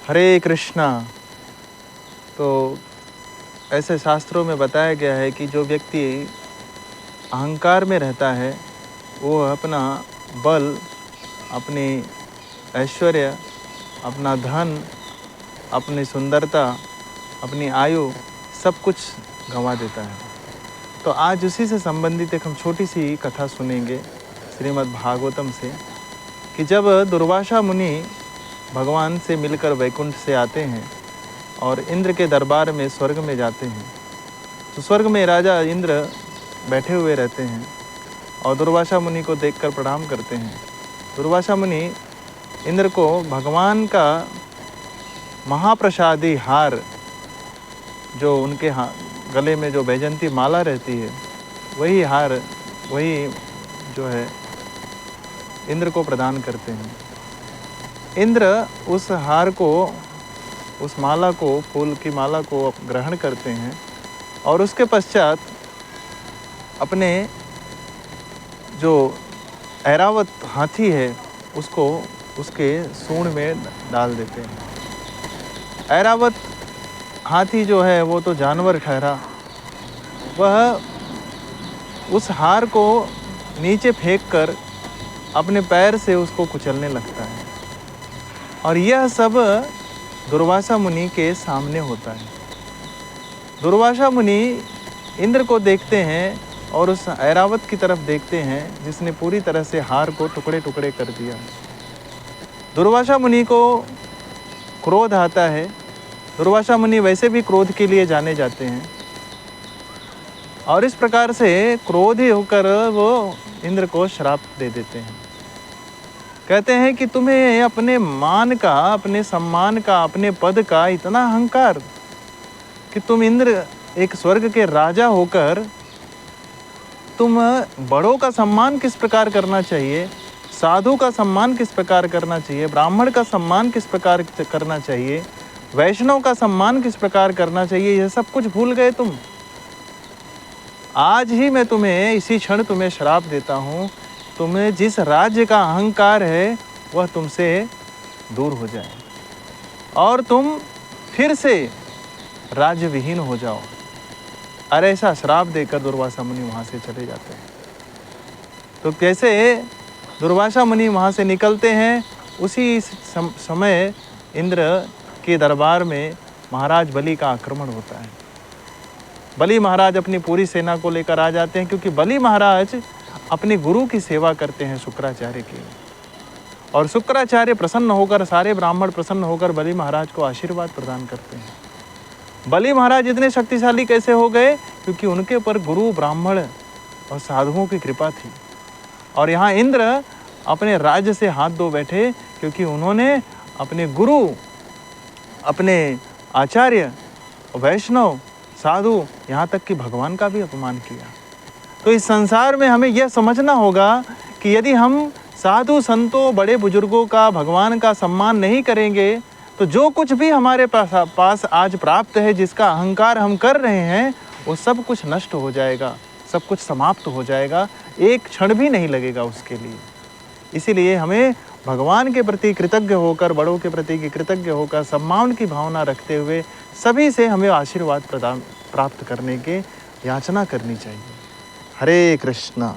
हरे कृष्णा। तो ऐसे शास्त्रों में बताया गया है कि जो व्यक्ति अहंकार में रहता है वो अपना बल, अपनी ऐश्वर्य, अपना धन, अपनी सुंदरता, अपनी आयु सब कुछ गंवा देता है। तो आज उसी से संबंधित एक हम छोटी सी कथा सुनेंगे श्रीमद् भागवतम से, कि जब दुर्वासा मुनि भगवान से मिलकर वैकुंठ से आते हैं और इंद्र के दरबार में स्वर्ग में जाते हैं, तो स्वर्ग में राजा इंद्र बैठे हुए रहते हैं और दुर्वासा मुनि को देखकर प्रणाम करते हैं। दुर्वासा मुनि इंद्र को भगवान का महाप्रसादी हार, जो उनके गले में जो बैजंती माला रहती है, वही हार, वही जो है इंद्र को प्रदान करते हैं। इंद्र उस हार को, उस माला को, फूल की माला को ग्रहण करते हैं और उसके पश्चात अपने जो ऐरावत हाथी है उसको उसके सूंड में डाल देते हैं। ऐरावत हाथी जो है वो तो जानवर ठहरा, वह उस हार को नीचे फेंककर अपने पैर से उसको कुचलने लगता है और यह सब दुर्वासा मुनि के सामने होता है। दुर्वासा मुनि इंद्र को देखते हैं और उस ऐरावत की तरफ देखते हैं जिसने पूरी तरह से हार को टुकड़े टुकड़े कर दिया। दुर्वासा मुनि को क्रोध आता है। दुर्वासा मुनि वैसे भी क्रोध के लिए जाने जाते हैं और इस प्रकार से क्रोधी होकर वो इंद्र को श्राप दे देते हैं। कहते हैं कि तुम्हें अपने मान का, अपने सम्मान का, अपने पद का इतना अहंकार कि तुम इंद्र, एक स्वर्ग के राजा होकर तुम बड़ों का सम्मान किस प्रकार करना चाहिए, साधु का सम्मान किस प्रकार करना चाहिए, ब्राह्मण का सम्मान किस प्रकार करना चाहिए, वैष्णव का सम्मान किस प्रकार करना चाहिए, यह सब कुछ भूल गए तुम। आज ही मैं तुम्हें, इसी क्षण तुम्हें श्राप देता हूँ, तुम्हें जिस राज्य का अहंकार है वह तुमसे दूर हो जाए और तुम फिर से राज्य विहीन हो जाओ। अरे ऐसा श्राप देकर दुर्वासा मुनि वहाँ से चले जाते हैं। तो कैसे दुर्वासा मुनि वहाँ से निकलते हैं, उसी समय इंद्र के दरबार में महाराज बलि का आक्रमण होता है। बलि महाराज अपनी पूरी सेना को लेकर आ जाते हैं, क्योंकि बलि महाराज अपने गुरु की सेवा करते हैं, शुक्राचार्य की। और शुक्राचार्य प्रसन्न होकर, सारे ब्राह्मण प्रसन्न होकर बलि महाराज को आशीर्वाद प्रदान करते हैं। बलि महाराज इतने शक्तिशाली कैसे हो गए? क्योंकि उनके ऊपर गुरु, ब्राह्मण और साधुओं की कृपा थी। और यहाँ इंद्र अपने राज्य से हाथ धो बैठे, क्योंकि उन्होंने अपने गुरु, अपने आचार्य, वैष्णव, साधु, यहाँ तक कि भगवान का भी अपमान किया। तो इस संसार में हमें यह समझना होगा कि यदि हम साधु संतों, बड़े बुजुर्गों का, भगवान का सम्मान नहीं करेंगे तो जो कुछ भी हमारे पास आज प्राप्त है, जिसका अहंकार हम कर रहे हैं, वो सब कुछ नष्ट हो जाएगा, सब कुछ समाप्त हो जाएगा, एक क्षण भी नहीं लगेगा उसके लिए। इसीलिए हमें भगवान के प्रति कृतज्ञ होकर, बड़ों के प्रति कृतज्ञ होकर, सम्मान की भावना रखते हुए सभी से हमें आशीर्वाद प्राप्त करने के याचना करनी चाहिए। हरे कृष्णा।